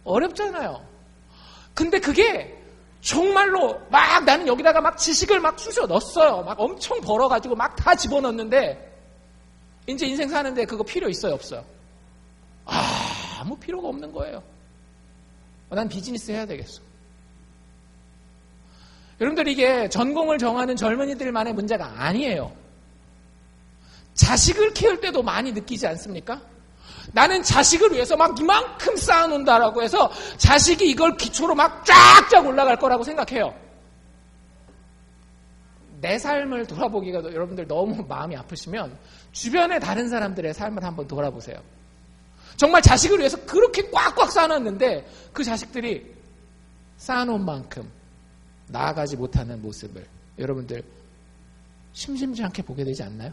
어렵잖아요. 근데 그게 정말로 막 나는 여기다가 막 지식을 막 쑤셔 넣었어요. 막 엄청 벌어가지고 막 다 집어넣었는데 이제 인생 사는데 그거 필요 있어요? 없어요? 아무 필요가 없는 거예요. 난 비즈니스 해야 되겠어. 여러분들 이게 전공을 정하는 젊은이들만의 문제가 아니에요. 자식을 키울 때도 많이 느끼지 않습니까? 나는 자식을 위해서 막 이만큼 쌓아놓는다라고 해서 자식이 이걸 기초로 막 쫙쫙 올라갈 거라고 생각해요. 내 삶을 돌아보기가 여러분들 너무 마음이 아프시면 주변의 다른 사람들의 삶을 한번 돌아보세요. 정말 자식을 위해서 그렇게 꽉꽉 쌓아놨는데 그 자식들이 쌓아놓은 만큼 나아가지 못하는 모습을 여러분들 심심치 않게 보게 되지 않나요?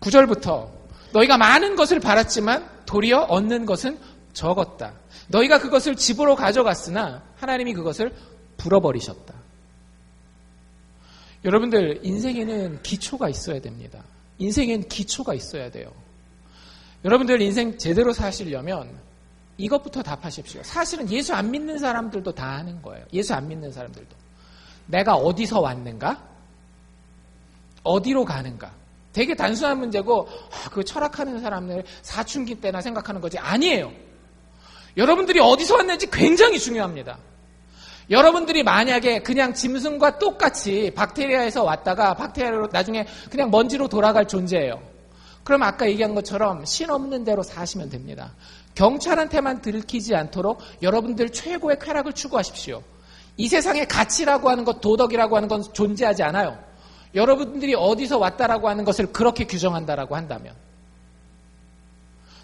9절부터 너희가 많은 것을 바랐지만 도리어 얻는 것은 적었다. 너희가 그것을 집으로 가져갔으나 하나님이 그것을 불어버리셨다. 여러분들 인생에는 기초가 있어야 됩니다. 인생엔 기초가 있어야 돼요. 여러분들 인생 제대로 사시려면 이것부터 답하십시오. 사실은 예수 안 믿는 사람들도 다 하는 거예요. 예수 안 믿는 사람들도. 내가 어디서 왔는가? 어디로 가는가? 되게 단순한 문제고 그 철학하는 사람들 사춘기 때나 생각하는 거지 아니에요. 여러분들이 어디서 왔는지 굉장히 중요합니다. 여러분들이 만약에 그냥 짐승과 똑같이 박테리아에서 왔다가 박테리아로 나중에 그냥 먼지로 돌아갈 존재예요. 그럼 아까 얘기한 것처럼 신 없는 대로 사시면 됩니다. 경찰한테만 들키지 않도록 여러분들 최고의 쾌락을 추구하십시오. 이 세상에 가치라고 하는 것, 도덕이라고 하는 건 존재하지 않아요. 여러분들이 어디서 왔다라고 하는 것을 그렇게 규정한다라고 한다면.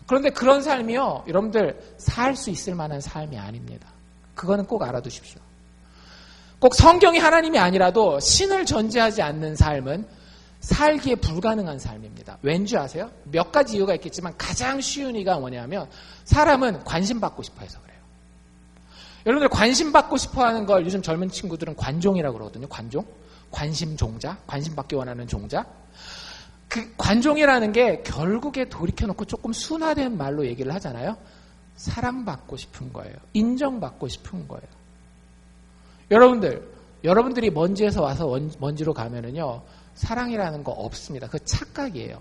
그런데 그런 삶이요, 여러분들 살 수 있을 만한 삶이 아닙니다. 그거는 꼭 알아두십시오. 꼭 성경이 하나님이 아니라도 신을 전제하지 않는 삶은 살기에 불가능한 삶입니다. 왠지 아세요? 몇 가지 이유가 있겠지만 가장 쉬운 이유가 뭐냐면 사람은 관심받고 싶어 해서 그래요. 여러분들 관심받고 싶어 하는 걸 요즘 젊은 친구들은 관종이라고 그러거든요. 관종? 관심종자? 관심받기 원하는 종자? 그 관종이라는 게 결국에 돌이켜놓고 조금 순화된 말로 얘기를 하잖아요. 사랑받고 싶은 거예요. 인정받고 싶은 거예요. 여러분들이 먼지에서 와서 먼지로 가면은요, 사랑이라는 거 없습니다. 그 착각이에요.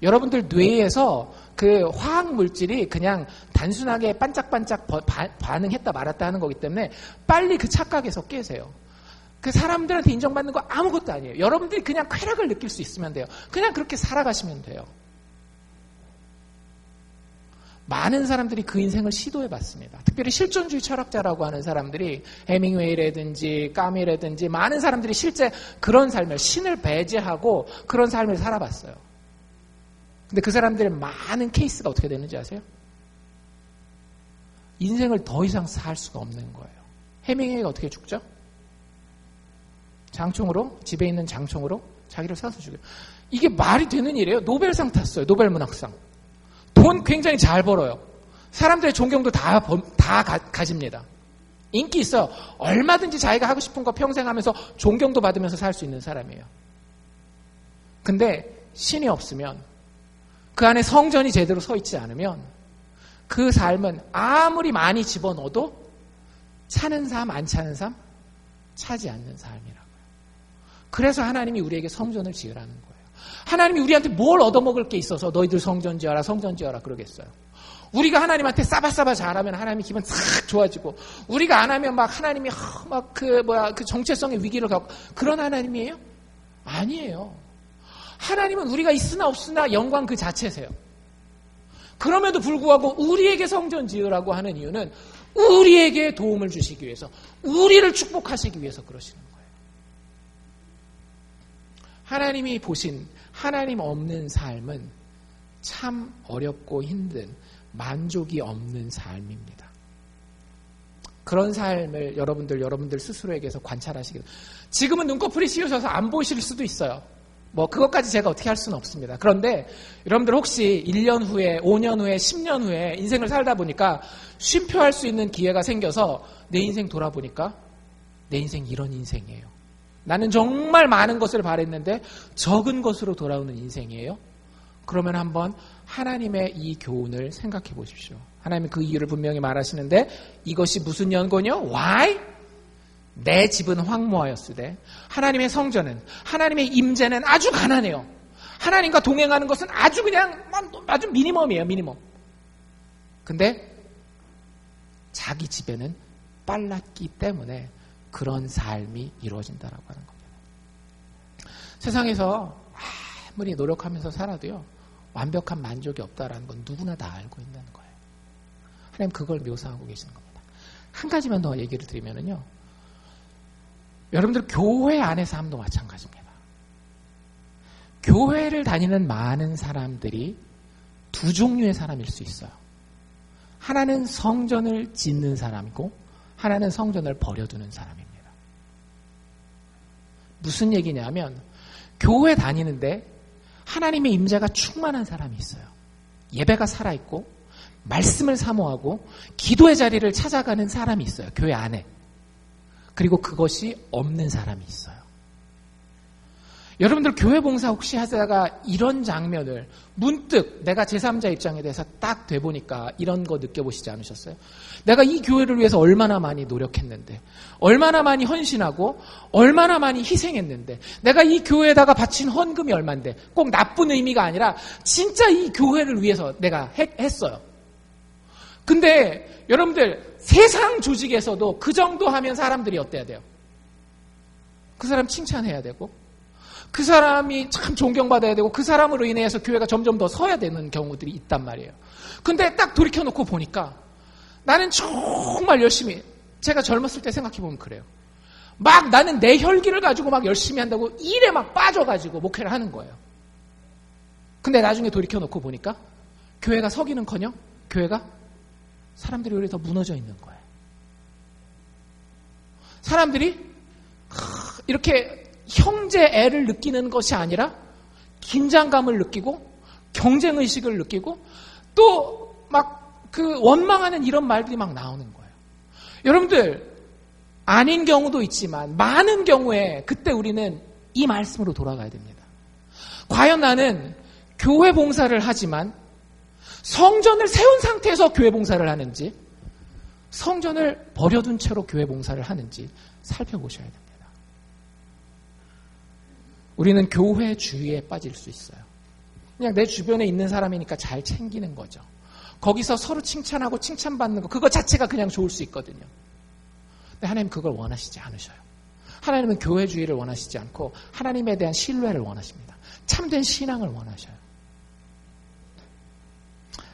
여러분들 뇌에서 그 화학 물질이 그냥 단순하게 반짝반짝 반응했다 말았다 하는 거기 때문에 빨리 그 착각에서 깨세요. 그 사람들한테 인정받는 거 아무것도 아니에요. 여러분들이 그냥 쾌락을 느낄 수 있으면 돼요. 그냥 그렇게 살아가시면 돼요. 많은 사람들이 그 인생을 시도해봤습니다. 특별히 실존주의 철학자라고 하는 사람들이 해밍웨이라든지 까미라든지 많은 사람들이 실제 그런 삶을 신을 배제하고 그런 삶을 살아봤어요. 근데 그 사람들의 많은 케이스가 어떻게 되는지 아세요? 인생을 더 이상 살 수가 없는 거예요. 해밍웨이가 어떻게 죽죠? 장총으로, 집에 있는 장총으로 자기를 쏴서 죽여요. 이게 말이 되는 일이에요. 노벨상 탔어요. 노벨 문학상. 돈 굉장히 잘 벌어요. 사람들의 존경도 다 가집니다. 인기 있어요. 얼마든지 자기가 하고 싶은 거 평생 하면서 존경도 받으면서 살 수 있는 사람이에요. 근데 신이 없으면, 그 안에 성전이 제대로 서 있지 않으면 그 삶은 아무리 많이 집어넣어도 차는 삶, 안 차는 삶, 차지 않는 삶이라고요. 그래서 하나님이 우리에게 성전을 지으라는 거예요. 하나님이 우리한테 뭘 얻어먹을 게 있어서 너희들 성전 지어라, 성전 지어라 그러겠어요. 우리가 하나님한테 싸바싸바 잘하면 하나님이 기분 싹 좋아지고, 우리가 안 하면 막 하나님이 그 정체성의 위기를 겪고, 그런 하나님이에요? 아니에요. 하나님은 우리가 있으나 없으나 영광 그 자체세요. 그럼에도 불구하고 우리에게 성전 지으라고 하는 이유는 우리에게 도움을 주시기 위해서, 우리를 축복하시기 위해서 그러시는 거예요. 하나님이 보신 하나님 없는 삶은 참 어렵고 힘든, 만족이 없는 삶입니다. 그런 삶을 여러분들 스스로에게서 관찰하시기. 지금은 눈꺼풀이 씌우셔서 안 보이실 수도 있어요. 그것까지 제가 어떻게 할 수는 없습니다. 그런데 여러분들 혹시 1년 후에, 5년 후에, 10년 후에 인생을 살다 보니까 쉼표할 수 있는 기회가 생겨서 내 인생 돌아보니까 내 인생 이런 인생이에요. 나는 정말 많은 것을 바랬는데 적은 것으로 돌아오는 인생이에요. 그러면 한번 하나님의 이 교훈을 생각해 보십시오. 하나님은 그 이유를 분명히 말하시는데, 이것이 무슨 연고냐? Why? 내 집은 황무하였으되 하나님의 성전은, 하나님의 임재는 아주 가난해요. 하나님과 동행하는 것은 아주 미니멈이에요. 미니멈. 근데 자기 집에는 빨랐기 때문에 그런 삶이 이루어진다라고 하는 겁니다. 세상에서 아무리 노력하면서 살아도요, 완벽한 만족이 없다라는 건 누구나 다 알고 있는 거예요. 하나님 그걸 묘사하고 계시는 겁니다. 한 가지만 더 얘기를 드리면은요, 여러분들 교회 안의 삶도 마찬가지입니다. 교회를 다니는 많은 사람들이 두 종류의 사람일 수 있어요. 하나는 성전을 짓는 사람이고 하나는 성전을 버려두는 사람입니다. 무슨 얘기냐면 교회 다니는데 하나님의 임재가 충만한 사람이 있어요. 예배가 살아있고 말씀을 사모하고 기도의 자리를 찾아가는 사람이 있어요. 교회 안에. 그리고 그것이 없는 사람이 있어요. 여러분들 교회 봉사 혹시 하다가 이런 장면을 문득 내가 제3자 입장에 대해서 딱 돼보니까 이런 거 느껴보시지 않으셨어요? 내가 이 교회를 위해서 얼마나 많이 노력했는데, 얼마나 많이 헌신하고 얼마나 많이 희생했는데, 내가 이 교회에다가 바친 헌금이 얼만데, 꼭 나쁜 의미가 아니라 진짜 이 교회를 위해서 내가 했어요. 근데 여러분들 세상 조직에서도 그 정도 하면 사람들이 어때야 돼요? 그 사람 칭찬해야 되고 그 사람이 참 존경받아야 되고 그 사람으로 인해서 교회가 점점 더 서야 되는 경우들이 있단 말이에요. 근데 딱 돌이켜놓고 보니까 나는 정말 열심히, 제가 젊었을 때 생각해보면 그래요. 막 나는 내 혈기를 가지고 막 열심히 한다고 일에 막 빠져가지고 목회를 하는 거예요. 근데 나중에 돌이켜놓고 보니까 교회가 서기는커녕 교회가 사람들이 오히려 더 무너져 있는 거예요. 사람들이 이렇게 형제애를 느끼는 것이 아니라 긴장감을 느끼고 경쟁의식을 느끼고 또 막 그 원망하는 이런 말들이 막 나오는 거예요. 여러분들 아닌 경우도 있지만 많은 경우에 그때 우리는 이 말씀으로 돌아가야 됩니다. 과연 나는 교회 봉사를 하지만 성전을 세운 상태에서 교회 봉사를 하는지 성전을 버려둔 채로 교회 봉사를 하는지 살펴보셔야 됩니다. 우리는 교회 주의에 빠질 수 있어요. 그냥 내 주변에 있는 사람이니까 잘 챙기는 거죠. 거기서 서로 칭찬하고 칭찬받는 거, 그거 자체가 그냥 좋을 수 있거든요. 근데 하나님 그걸 원하시지 않으셔요. 하나님은 교회 주의를 원하시지 않고 하나님에 대한 신뢰를 원하십니다. 참된 신앙을 원하셔요.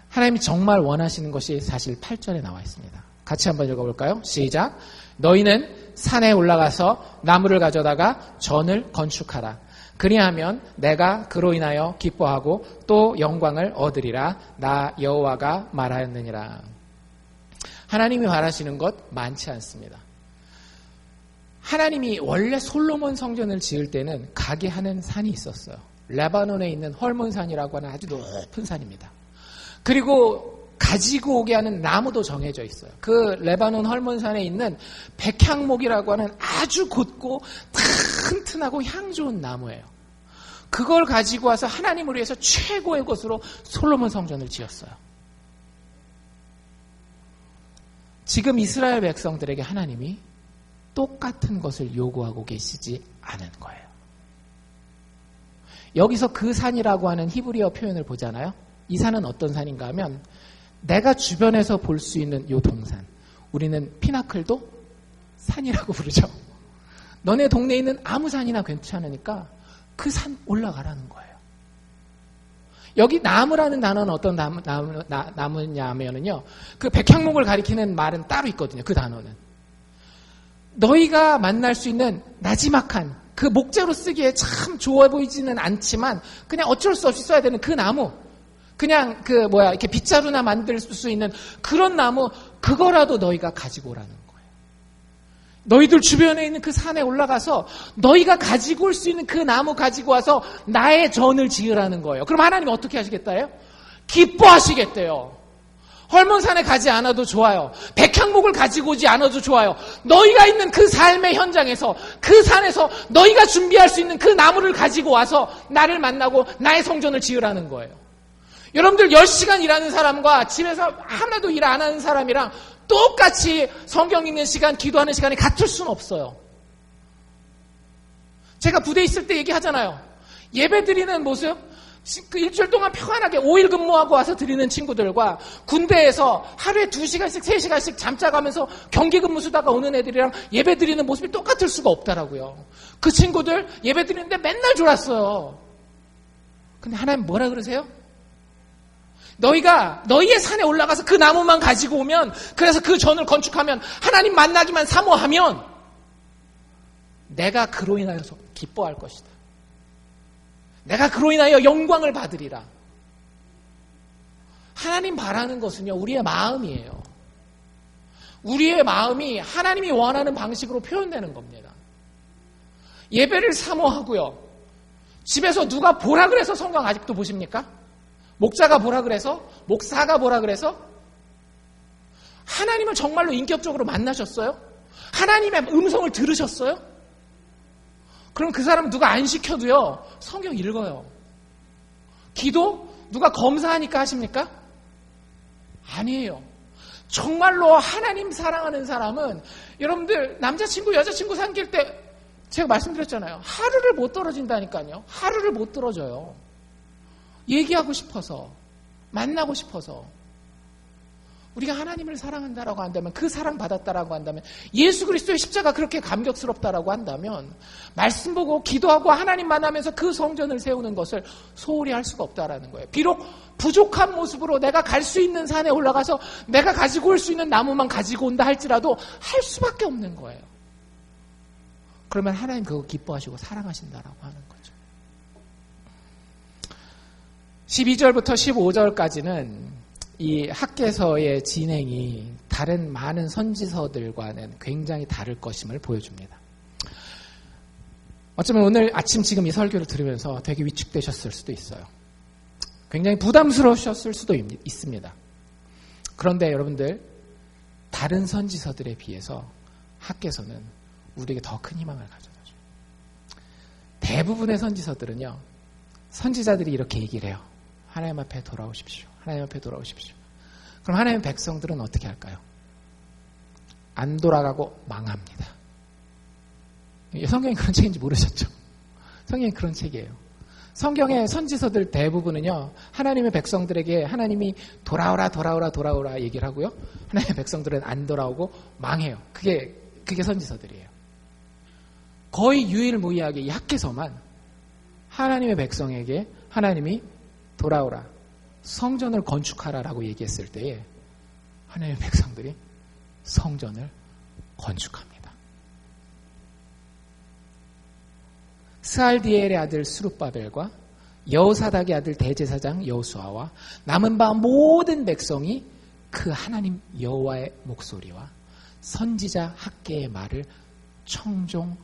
하나님이 정말 원하시는 것이 사실 8절에 나와 있습니다. 같이 한번 읽어볼까요? 시작. 너희는 산에 올라가서 나무를 가져다가 전을 건축하라. 그리하면 내가 그로 인하여 기뻐하고 또 영광을 얻으리라. 나 여호와가 말하였느니라. 하나님이 바라시는 것 많지 않습니다. 하나님이 원래 솔로몬 성전을 지을 때는 가게 하는 산이 있었어요. 레바논에 있는 헐몬산이라고 하는 아주 높은 산입니다. 그리고 가지고 오게 하는 나무도 정해져 있어요. 그 레바논 헐몬산에 있는 백향목이라고 하는 아주 곧고 튼튼하고 향 좋은 나무예요. 그걸 가지고 와서 하나님을 위해서 최고의 것으로 솔로몬 성전을 지었어요. 지금 이스라엘 백성들에게 하나님이 똑같은 것을 요구하고 계시지 않은 거예요. 여기서 그 산이라고 하는 히브리어 표현을 보잖아요. 이 산은 어떤 산인가 하면 내가 주변에서 볼 수 있는 요 동산, 우리는 피나클도 산이라고 부르죠. 너네 동네에 있는 아무 산이나 괜찮으니까 그 산 올라가라는 거예요. 여기 나무라는 단어는 어떤 나무냐면요, 그 백향목을 가리키는 말은 따로 있거든요. 그 단어는 너희가 만날 수 있는 나지막한, 그 목재로 쓰기에 참 좋아 보이지는 않지만 그냥 어쩔 수 없이 써야 되는 그 나무, 그냥 이렇게 빗자루나 만들 수 있는 그런 나무, 그거라도 너희가 가지고 오라는 거예요. 너희들 주변에 있는 그 산에 올라가서 너희가 가지고 올 수 있는 그 나무 가지고 와서 나의 전을 지으라는 거예요. 그럼 하나님이 어떻게 하시겠다요? 기뻐하시겠대요. 헐몬산에 가지 않아도 좋아요. 백향목을 가지고 오지 않아도 좋아요. 너희가 있는 그 삶의 현장에서, 그 산에서 너희가 준비할 수 있는 그 나무를 가지고 와서 나를 만나고 나의 성전을 지으라는 거예요. 여러분들 10시간 일하는 사람과 집에서 하나도 일 안 하는 사람이랑 똑같이 성경 읽는 시간, 기도하는 시간이 같을 수는 없어요. 제가 부대에 있을 때 얘기하잖아요. 예배 드리는 모습, 그 일주일 동안 평안하게 5일 근무하고 와서 드리는 친구들과 군대에서 하루에 2시간씩 3시간씩 잠자가면서 경기 근무 수다가 오는 애들이랑 예배 드리는 모습이 똑같을 수가 없더라고요. 그 친구들 예배 드리는데 맨날 졸았어요. 근데 하나님 뭐라 그러세요? 너희가 너희의 산에 올라가서 그 나무만 가지고 오면, 그래서 그 전을 건축하면, 하나님 만나기만 사모하면 내가 그로 인하여서 기뻐할 것이다. 내가 그로 인하여 영광을 받으리라. 하나님 바라는 것은요, 우리의 마음이에요. 우리의 마음이 하나님이 원하는 방식으로 표현되는 겁니다. 예배를 사모하고요, 집에서 누가 보라 그래서 성경 아직도 보십니까? 목자가 보라 그래서? 목사가 보라 그래서? 하나님을 정말로 인격적으로 만나셨어요? 하나님의 음성을 들으셨어요? 그럼 그 사람 누가 안 시켜도요, 성경 읽어요. 기도? 누가 검사하니까 하십니까? 아니에요. 정말로 하나님 사랑하는 사람은, 여러분들 남자친구 여자친구 사귈 때 제가 말씀드렸잖아요. 하루를 못 떨어진다니까요. 하루를 못 떨어져요. 얘기하고 싶어서, 만나고 싶어서. 우리가 하나님을 사랑한다라고 한다면, 그 사랑 받았다라고 한다면, 예수 그리스도의 십자가 그렇게 감격스럽다라고 한다면, 말씀 보고 기도하고 하나님 만나면서 그 성전을 세우는 것을 소홀히 할 수가 없다라는 거예요. 비록 부족한 모습으로 내가 갈 수 있는 산에 올라가서 내가 가지고 올 수 있는 나무만 가지고 온다 할지라도 할 수밖에 없는 거예요. 그러면 하나님 그거 기뻐하시고 사랑하신다라고 하는 거죠. 12절부터 15절까지는 이 학개서의 진행이 다른 많은 선지서들과는 굉장히 다를 것임을 보여줍니다. 어쩌면 오늘 아침 지금 이 설교를 들으면서 되게 위축되셨을 수도 있어요. 굉장히 부담스러우셨을 수도 있습니다. 그런데 여러분들, 다른 선지서들에 비해서 학개서는 우리에게 더 큰 희망을 가져다줘요. 대부분의 선지서들은요, 선지자들이 이렇게 얘기를 해요. 하나님 앞에 돌아오십시오. 하나님 앞에 돌아오십시오. 그럼 하나님의 백성들은 어떻게 할까요? 안 돌아가고 망합니다. 성경이 그런 책인지 모르셨죠? 성경이 그런 책이에요. 성경의 선지서들 대부분은요, 하나님의 백성들에게 하나님이 돌아오라 얘기를 하고요, 하나님의 백성들은 안 돌아오고 망해요. 그게 선지서들이에요. 거의 유일무이하게 이 학개서만 하나님의 백성에게 하나님이 돌아오라, 성전을 건축하라라고 얘기했을 때에 하나님의 백성들이 성전을 건축합니다. 스알디엘의 아들 스룹바벨과 여호사닥의 아들 대제사장 여호수아와 남은 바 모든 백성이 그 하나님 여호와의 목소리와 선지자 학개의 말을 청종하였다.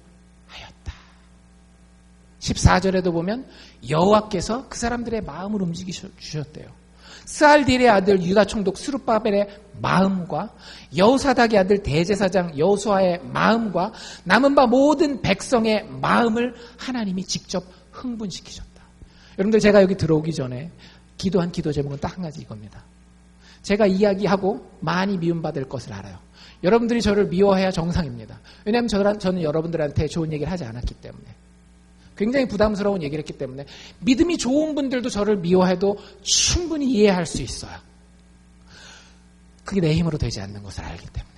14절에도 보면 여호와께서 그 사람들의 마음을 움직이주셨대요. 스알디엘의 아들 유다 총독 스룹바벨의 마음과 여호사닥의 아들 대제사장 여호수아의 마음과 남은 바 모든 백성의 마음을 하나님이 직접 흥분시키셨다. 여러분들, 제가 여기 들어오기 전에 기도한 기도 제목은 딱 한 가지 이겁니다. 제가 이야기하고 많이 미움받을 것을 알아요. 여러분들이 저를 미워해야 정상입니다. 왜냐하면 저는 여러분들한테 좋은 얘기를 하지 않았기 때문에, 굉장히 부담스러운 얘기를 했기 때문에, 믿음이 좋은 분들도 저를 미워해도 충분히 이해할 수 있어요. 그게 내 힘으로 되지 않는 것을 알기 때문에.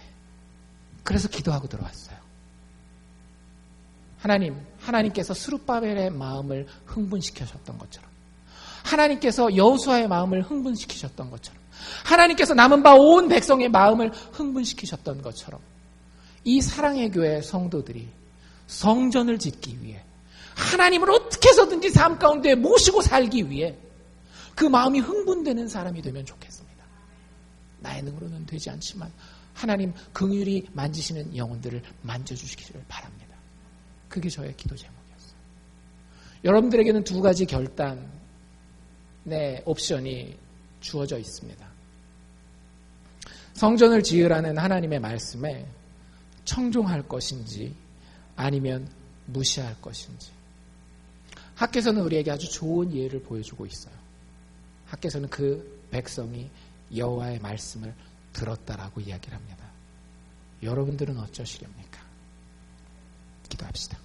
그래서 기도하고 들어왔어요. 하나님께서 스룹바벨의 마음을 흥분시키셨던 것처럼, 하나님께서 여호수아의 마음을 흥분시키셨던 것처럼, 하나님께서 남은 바 온 백성의 마음을 흥분시키셨던 것처럼, 이 사랑의 교회 성도들이 성전을 짓기 위해, 하나님을 어떻게 해서든지 삶 가운데 모시고 살기 위해 그 마음이 흥분되는 사람이 되면 좋겠습니다. 나의 능으로는 되지 않지만 하나님 긍휼히 만지시는 영혼들을 만져주시기를 바랍니다. 그게 저의 기도 제목이었어요. 여러분들에게는 두 가지 결단의 옵션이 주어져 있습니다. 성전을 지으라는 하나님의 말씀에 청종할 것인지 아니면 무시할 것인지. 학개서는 우리에게 아주 좋은 예를 보여주고 있어요. 학개서는 그 백성이 여호와의 말씀을 들었다라고 이야기를 합니다. 여러분들은 어쩌시렵니까? 기도합시다.